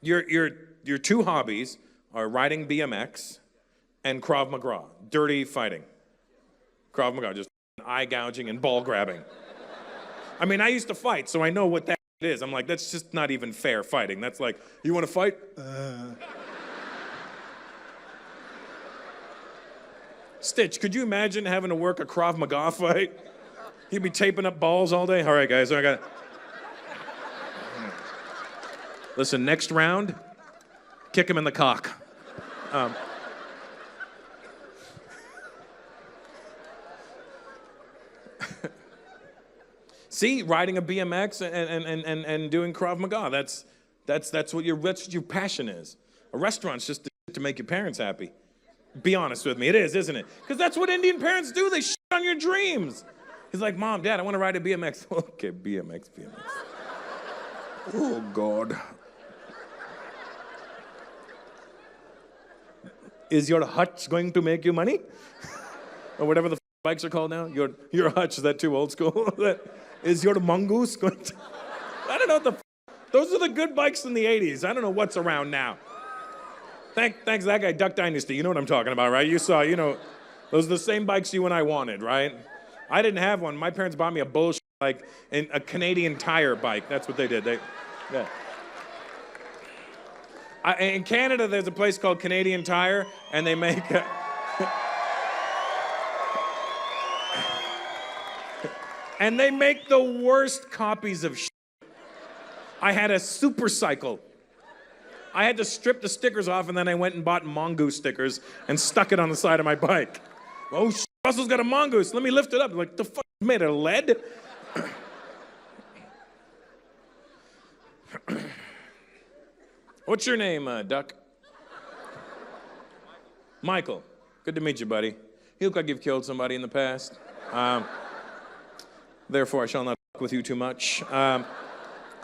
Your two hobbies are riding BMX and Krav Maga, dirty fighting. Krav Maga, just eye gouging and ball grabbing. I mean, I used to fight, so I know what that is. I'm like, that's just not even fair fighting. That's like, you want to fight? Stitch, could you imagine having to work a Krav Maga fight? He'd be taping up balls all day. All right, guys, I got it. Listen, next round, kick him in the cock. See, riding a BMX and doing Krav Maga, that's what your passion is. A restaurant's just to make your parents happy. Be honest with me, it is, isn't it? Because that's what Indian parents do, they shit on your dreams. He's like, Mom, Dad, I want to ride a BMX. Okay, BMX. Oh, God. Is your hutch going to make you money? Or whatever the bikes are called now? Your hutch, is that too old school? Is your mongoose going to... I don't know what those are the good bikes in the 80s. I don't know what's around now. Thanks that guy, Duck Dynasty. You know what I'm talking about, right? You saw, those are the same bikes you and I wanted, right? I didn't have one. My parents bought me a bullshit, like, a Canadian Tire bike. That's what they did. Yeah. In Canada, there's a place called Canadian Tire, and they make... and they make the worst copies of shit. I had a super cycle. I had to strip the stickers off, and then I went and bought mongoose stickers and stuck it on the side of my bike. Oh, shit, Russell's got a mongoose. Let me lift it up. I'm like, the fuck, made of lead? What's your name, Duck? Michael. Good to meet you, buddy. You look like you've killed somebody in the past. Therefore, I shall not fuck with you too much. I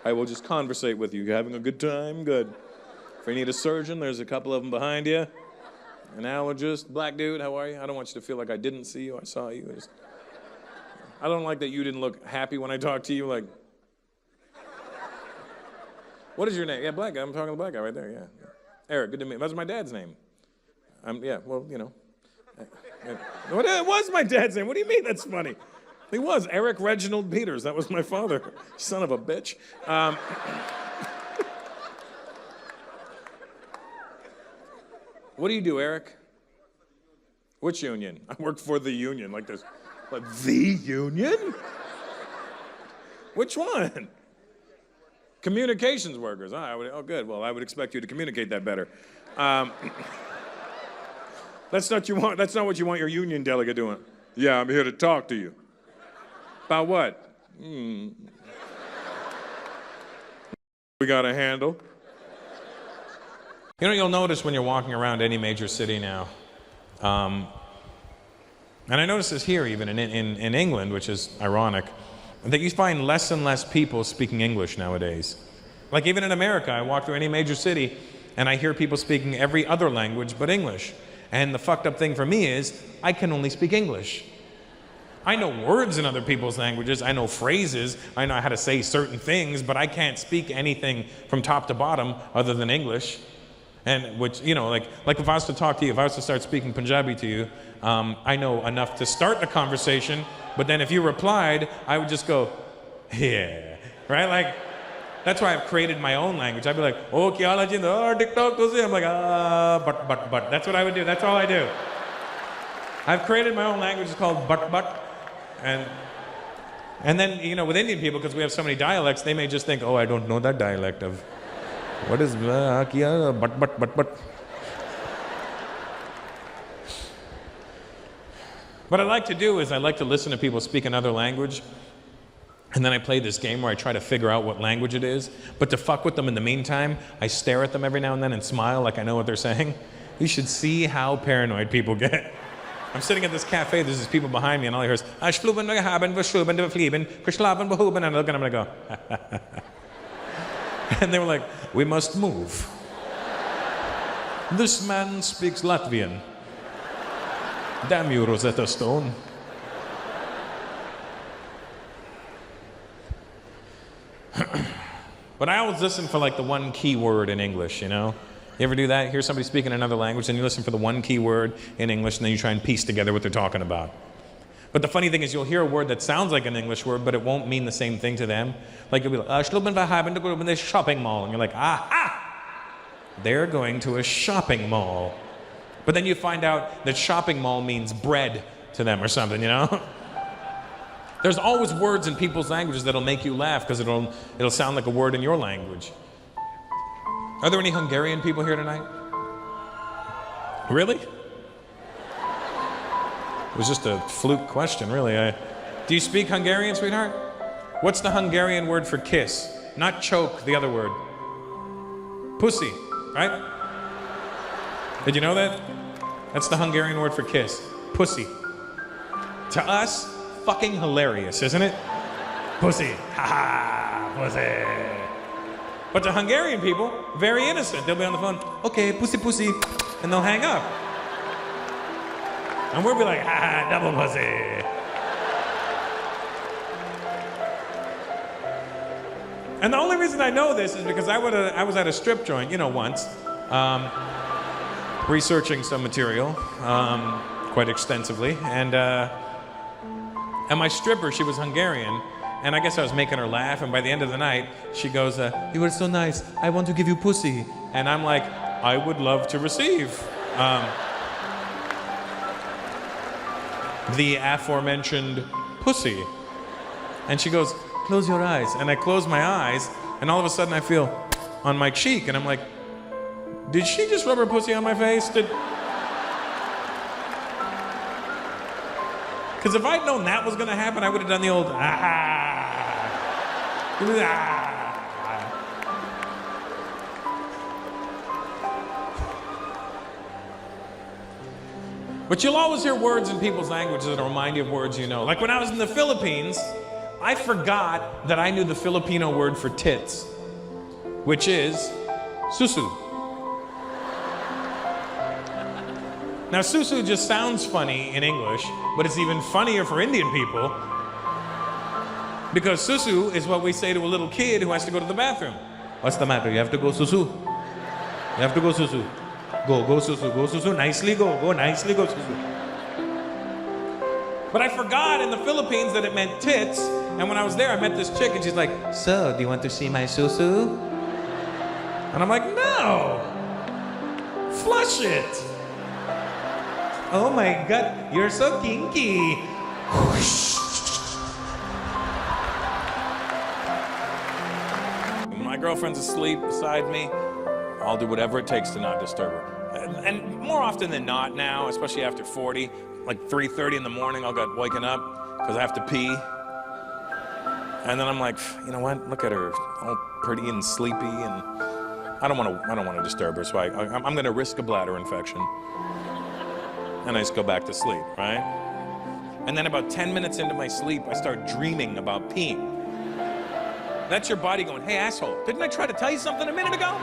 will just conversate with you. You having a good time? Good. If you need a surgeon, there's a couple of them behind you. An allergist. Black dude, how are you? I don't want you to feel like I didn't see you. I saw you. I don't like that you didn't look happy when I talked to you. Like, what is your name? Yeah, black guy. I'm talking to the black guy right there. Yeah. Eric, good to meet you. That's my dad's name. Yeah, well, It was my dad's name. What do you mean that's funny? He was. Eric Reginald Peters. That was my father. Son of a bitch. What do you do, Eric? Which union? I work for the union. Like this. Like, the union? Which one? Communications workers. Oh, good. Well, I would expect you to communicate that better. That's not what you want your union delegate doing. Yeah, I'm here to talk to you. About what? We got a handle. You'll notice when you're walking around any major city now, and I notice this here even in England, which is ironic, that you find less and less people speaking English nowadays. Like even in America, I walk through any major city and I hear people speaking every other language but English. And the fucked up thing for me is, I can only speak English. I know words in other people's languages, I know phrases, I know how to say certain things, but I can't speak anything from top to bottom other than English. And which, like if I was to talk to you, if I was to start speaking Punjabi to you, I know enough to start the conversation, but then if you replied, I would just go, yeah, right? Like, that's why I've created my own language. I'd be like, oh, kya haal hai jindo? Oh, TikTok to se. I'm like, but. That's what I would do. That's all I do. I've created my own language. It's called but. And then, with Indian people, because we have so many dialects, they may just think, oh, I don't know that dialect of, what is kya, but. What I like to do is I like to listen to people speak another language, and then I play this game where I try to figure out what language it is. But to fuck with them in the meantime, I stare at them every now and then and smile like I know what they're saying. You should see how paranoid people get. I'm sitting at this cafe, there's these people behind me, and all I hear is, and I look and I'm gonna go, and they were like, we must move. This man speaks Latvian. Damn you, Rosetta Stone. But I always listen for like the one key word in English, you know? You ever do that? Hear somebody speaking another language and you listen for the one key word in English and then you try and piece together what they're talking about. But the funny thing is you'll hear a word that sounds like an English word, but it won't mean the same thing to them. Like you'll be like, shopping mall. And you're like, they're going to a shopping mall. But then you find out that shopping mall means bread to them or something, you know? There's always words in people's languages that'll make you laugh because it'll sound like a word in your language. Are there any Hungarian people here tonight? Really? It was just a fluke question, really. Do you speak Hungarian, sweetheart? What's the Hungarian word for kiss? Not choke, the other word. Pussy, right? Did you know that? That's the Hungarian word for kiss. Pussy. To us, fucking hilarious, isn't it? Pussy. Ha ha, pussy. But to Hungarian people, very innocent. They'll be on the phone, okay, pussy, pussy, and they'll hang up. And we'll be like, ha ha, double pussy. And the only reason I know this is because I was at a strip joint, you know, once, researching some material quite extensively, and my stripper, she was Hungarian, and I guess I was making her laugh, and by the end of the night, she goes, you were so nice, I want to give you pussy. And I'm like, I would love to receive the aforementioned pussy. And she goes, close your eyes. And I close my eyes, and all of a sudden I feel on my cheek, and I'm like, did she just rub her pussy on my face? Because if I'd known that was going to happen, I would have done the old, But you'll always hear words in people's languages that remind you of words you know. Like when I was in the Philippines, I forgot that I knew the Filipino word for tits, which is susu. Now, susu just sounds funny in English, but it's even funnier for Indian people because susu is what we say to a little kid who has to go to the bathroom. What's the matter? You have to go susu. You have to go susu. Go susu, nicely go nicely, go susu. But I forgot in the Philippines that it meant tits, and when I was there, I met this chick, and she's like, so, do you want to see my susu? And I'm like, no! Flush it! Oh my God, you're so kinky! When my girlfriend's asleep beside me, I'll do whatever it takes to not disturb her. And more often than not now, especially after 40, like 3:30 in the morning, I'll get waken up because I have to pee. And then I'm like, you know what? Look at her, all pretty and sleepy, and I don't want to disturb her, so I'm going to risk a bladder infection. And I just go back to sleep, right? And then about 10 minutes into my sleep, I start dreaming about peeing. That's your body going, hey asshole, didn't I try to tell you something a minute ago?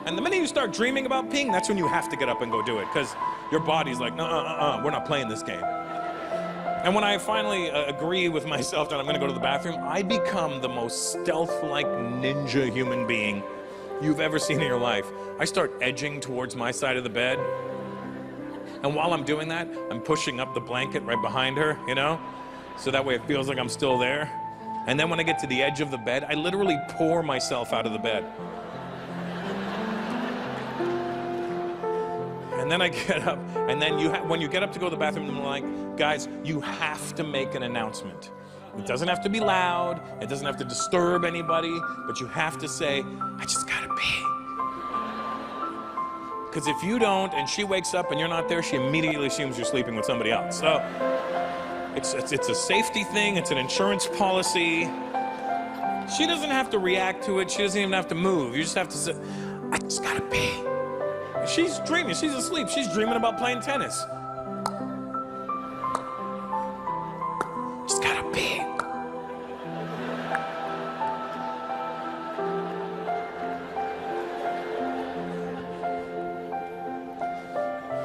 And the minute you start dreaming about peeing, that's when you have to get up and go do it, because your body's like, we're not playing this game. And when I finally agree with myself that I'm gonna go to the bathroom, I become the most stealth-like ninja human being you've ever seen in your life. I start edging towards my side of the bed. And while I'm doing that, I'm pushing up the blanket right behind her, you know? So that way it feels like I'm still there. And then when I get to the edge of the bed, I literally pour myself out of the bed. And then I get up, and then when you get up to go to the bathroom, I'm like, guys, you have to make an announcement. It doesn't have to be loud, it doesn't have to disturb anybody, but you have to say, I just gotta pee. Because if you don't, and she wakes up and you're not there, she immediately assumes you're sleeping with somebody else. So it's a safety thing, it's an insurance policy. She doesn't have to react to it, she doesn't even have to move. You just have to say, I just gotta pee. She's dreaming, she's asleep, she's dreaming about playing tennis. Just gotta pee.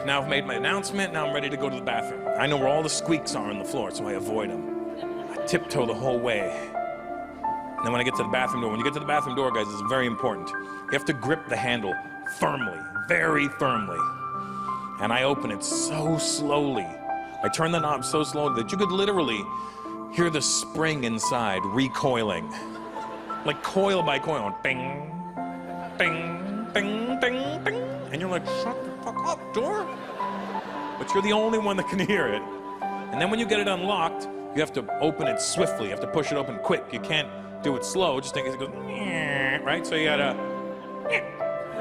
Now I've made my announcement, now I'm ready to go to the bathroom. I know where all the squeaks are on the floor, so I avoid them. I tiptoe the whole way. then when I get to the bathroom door, when you get to the bathroom door, guys, this is very important. You have to grip the handle firmly, very firmly. And I open it so slowly. I turn the knob so slowly that you could literally hear the spring inside recoiling. Like coil by coil. Ding, ding, ding, ding, ding. And you're like, shut the fuck up, door. But you're the only one that can hear it. And then when you get it unlocked, you have to open it swiftly. You have to push it open quick. You can't do it slow. Just think it goes, right? So you gotta,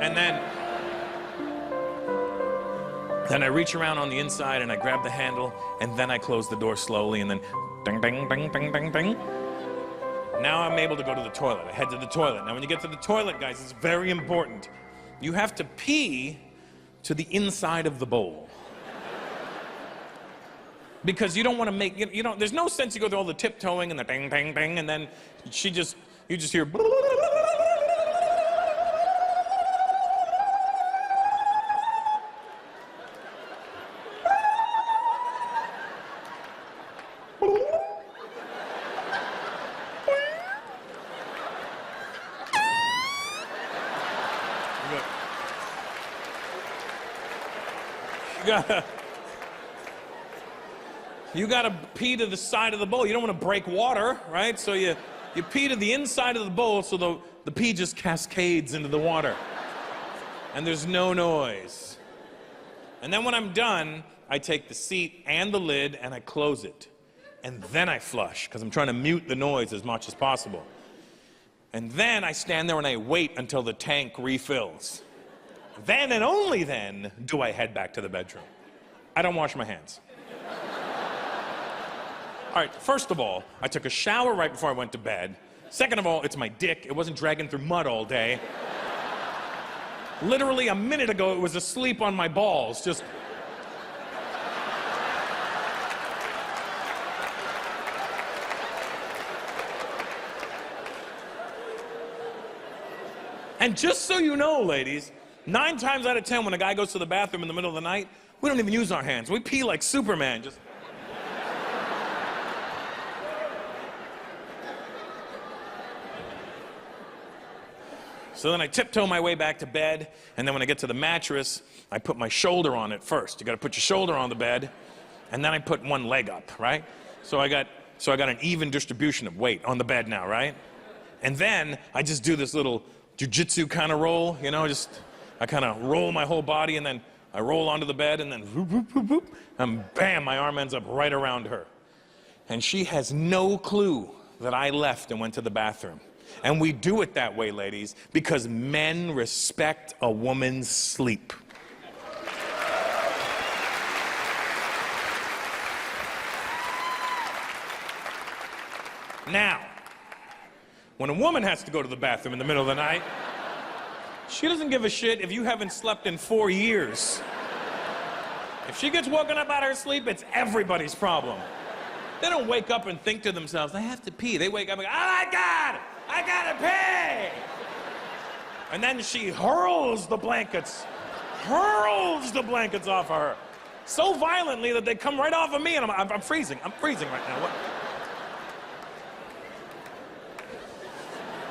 and then I reach around on the inside and I grab the handle and then I close the door slowly and then ding, ding, ding, ding, ding, ding. Now I'm able to go to the toilet. I head to the toilet. Now when you get to the toilet, guys, it's very important. You have to pee to the inside of the bowl. Because you don't want to make, you know, there's no sense you go through all the tiptoeing and the ding, ding, ding, and then you just hear. You gotta pee to the side of the bowl. You don't want to break water, right? So you pee to the inside of the bowl so the pee just cascades into the water. And there's no noise. And then when I'm done, I take the seat and the lid and I close it. And then I flush, because I'm trying to mute the noise as much as possible. And then I stand there and I wait until the tank refills. Then and only then do I head back to the bedroom. I don't wash my hands. All right, first of all, I took a shower right before I went to bed. Second of all, it's my dick. It wasn't dragging through mud all day. Literally a minute ago, it was asleep on my balls, just... And just so you know, ladies, 9 times out of 10, when a guy goes to the bathroom in the middle of the night, we don't even use our hands. We pee like Superman, just... So then I tiptoe my way back to bed, and then when I get to the mattress, I put my shoulder on it first. You gotta put your shoulder on the bed, and then I put one leg up, right? So I got an even distribution of weight on the bed now, right? And then I just do this little jiu-jitsu kind of roll, you know, I kind of roll my whole body, and then I roll onto the bed, and then whoop, whoop, whoop, whoop, and bam, my arm ends up right around her. And she has no clue that I left and went to the bathroom. And we do it that way, ladies, because men respect a woman's sleep. Now, when a woman has to go to the bathroom in the middle of the night, she doesn't give a shit if you haven't slept in 4 years. If she gets woken up out of her sleep, it's everybody's problem. They don't wake up and think to themselves, I have to pee. They wake up and go, oh my God, I gotta pee! And then she hurls the blankets off of her. So violently that they come right off of me and I'm freezing. I'm freezing right now. What?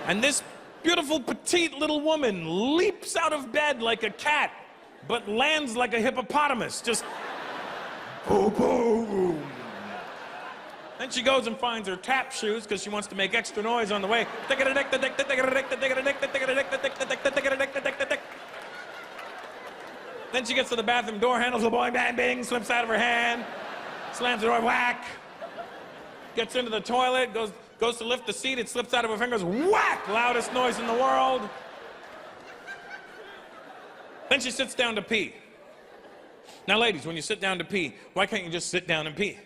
And this beautiful, petite little woman leaps out of bed like a cat, but lands like a hippopotamus. Just boom, boom. Then she goes and finds her tap shoes because she wants to make extra noise on the way. Then she gets to the bathroom door handles, the boing, bang, bing, slips out of her hand, slams the door, whack. Gets into the toilet, goes to lift the seat, it slips out of her fingers, whack! Loudest noise in the world. Then she sits down to pee. Now, ladies, when you sit down to pee, why can't you just sit down and pee?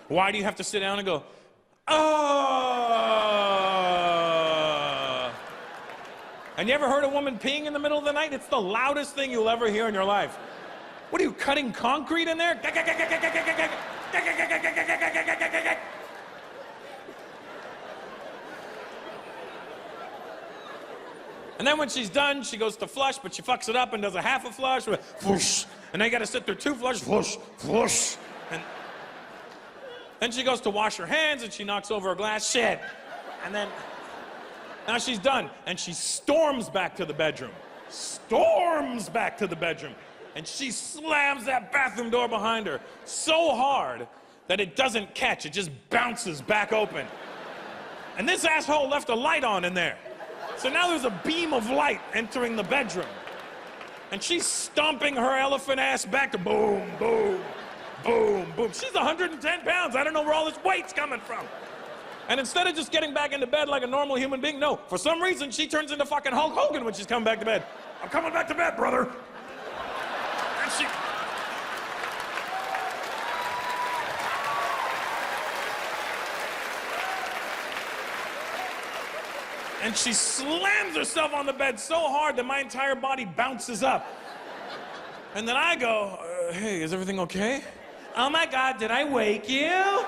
Why do you have to sit down and go, oh? And you ever heard a woman peeing in the middle of the night? It's the loudest thing you'll ever hear in your life. What are you, cutting concrete in there? And then when she's done, she goes to flush, but she fucks it up and does a half a flush, whoosh. And then you gotta sit there 2 flushes, whoosh, whoosh. And then she goes to wash her hands and she knocks over a glass, shit. And then Now she's done, and she storms back to the bedroom. Storms back to the bedroom. And she slams that bathroom door behind her so hard that it doesn't catch, it just bounces back open. And this asshole left a light on in there. So now there's a beam of light entering the bedroom. And she's stomping her elephant ass back to boom, boom, boom, boom. She's 110 pounds. I don't know where all this weight's coming from. And instead of just getting back into bed like a normal human being, no, for some reason she turns into fucking Hulk Hogan when she's coming back to bed. I'm coming back to bed, brother. And she... And she slams herself on the bed so hard that my entire body bounces up. And then I go, hey, is everything okay? Oh my God, did I wake you?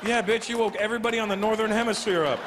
Yeah, bitch, you woke everybody on the Northern Hemisphere up.